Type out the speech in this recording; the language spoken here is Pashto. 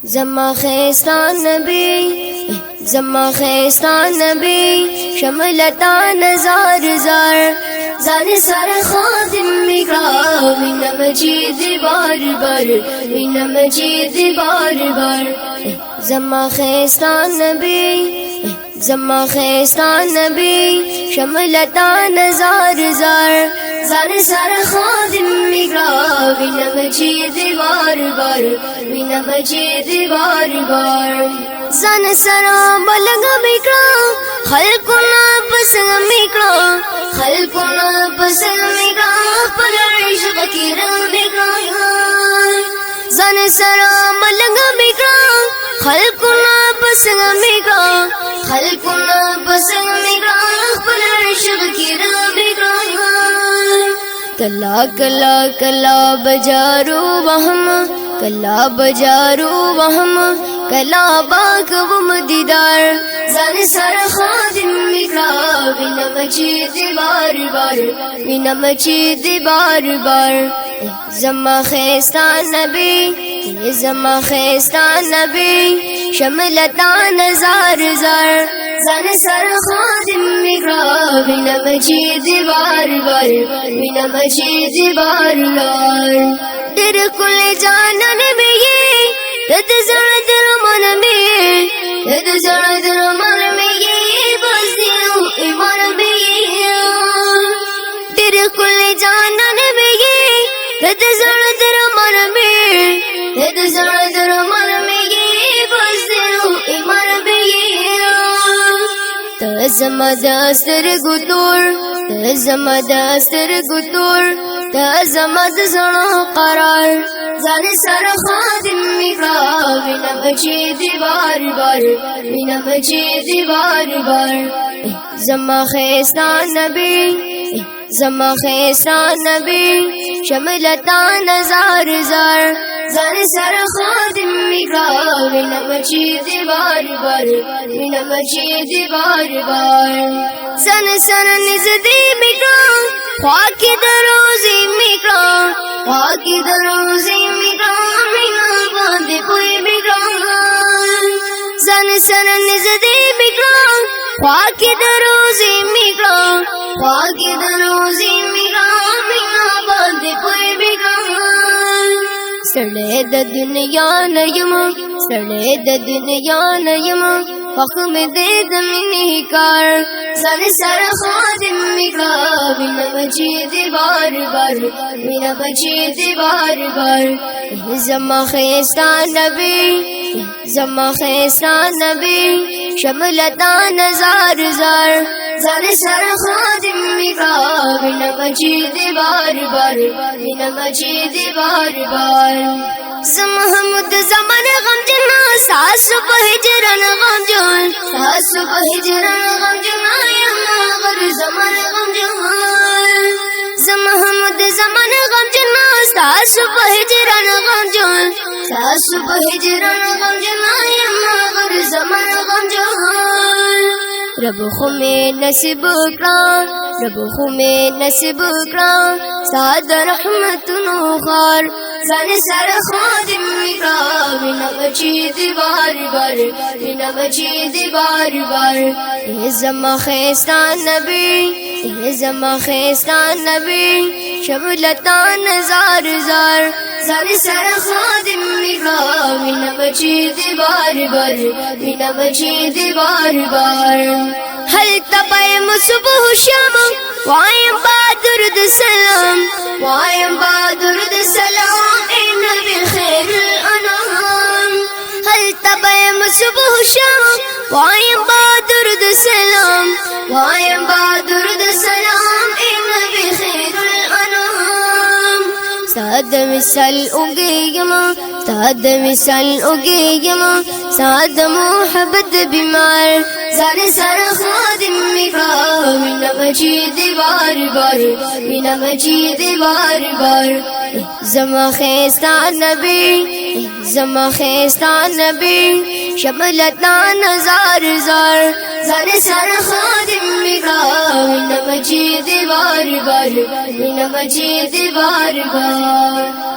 زما خیستان نبی زما خیستان نبی شملتا نزار زار زان سر خادم میکرا وینا مجید بار بار وینا مجید بار بار زما خیستان نبی زما خیستان نبی شملتا نزار زار زان سر خادم میکرا وینا مجید بار بار وینا مجید بار بار زان سرا بلغ میکرا خلقنا پسنگ میکرا خلقنا پسنگ میکرا پر عشق کی رنگ میکرا زان سرا بلغ میکرا خلقنا پسنگ میکرا خلقنا پسنگ میکرا پر عشق کی رنگ میکرا کلا کلا کلا بجارو وهم کلا بجارو وهم کلا باغ دیدار زان سر خادم میکرا وینا مجید بار بار وینا مجید بار بار زما خیستان نبی زما خیستان نبی شملتا نزار زار زان سر خادم میکرا وینا مجید بار بار وینا مجید بار بار در کل جانان میں تد زړه در من میں تد زړه در من میں بس دلو ایمان میں در کل جانان میں تد زړه در من میں تد زړه در من میں بس دلو ایمان میں تزما دستر ګتور تزما دستر ګتور تزما د زړه قرار زان سر خادم میکرا وینا مجید بار بار وینا مجید بار بار زما خیستان نبی زما خیستان نبی شملتا نزار زار زان سر خادم میکرا وینا مجید بار بار وینا مجید بار بار زان سر نزدی میکرا خواکی دروزی میکرا خواکی دروزی میکرا مینا باندې کوئی میکرا زان سر نزدی میکرا خواکی دروزی میکرا خواکی دروزی میکرا مینا باندې کوئی میکرا سړې د دنیا نه یم سړې د دنیا نه یم وخت مې دې د مینې کار زان سر خادم میکرا وینا مجید بار بار وینا مجید بار بار زما خیستان نبی زما خیستان نبی شملتا نزار زار زان سر خادم میکرا وینا مجید بار بار وینا مجید بار بار محمود زمان غم جنا ساس په هجران غم جون ساس په هجران غم جون یا غر زمان غم جون محمود زمان غم جنا ساس په هجران غم جون ساس په هجران غم جون یا غر زمان غم جون رب خو میں نصیب کړه رب خو میں نصیب کړه ساد رحمت نو خار زان سر خادم میکرا وینا مجید بار بار وینا مجید بار بار زما خیستان نبی زما خیستان نبی شملتا نزار زار زان سر خادم میکرا وینا مجید بار بار وینا مجید بار بار هل تبایم صبح شام وایم بادر د سلام وایم بادر د سلام ان بخير الانام هل تبایم صبح شام وایم بادر د سلام وایم بادر د سلام ان بخير الانام ساد مثال اوګیما ساد مثال اوګیما ساد محبت بیمار زان سر خادم میکرا وینا مجید بار بار وینا مجید بار بار زما خیستان نبی زما خیستان نبی شملتا نزار زار زان سر خادم میکرا وینا مجید بار بار وینا مجید بار بار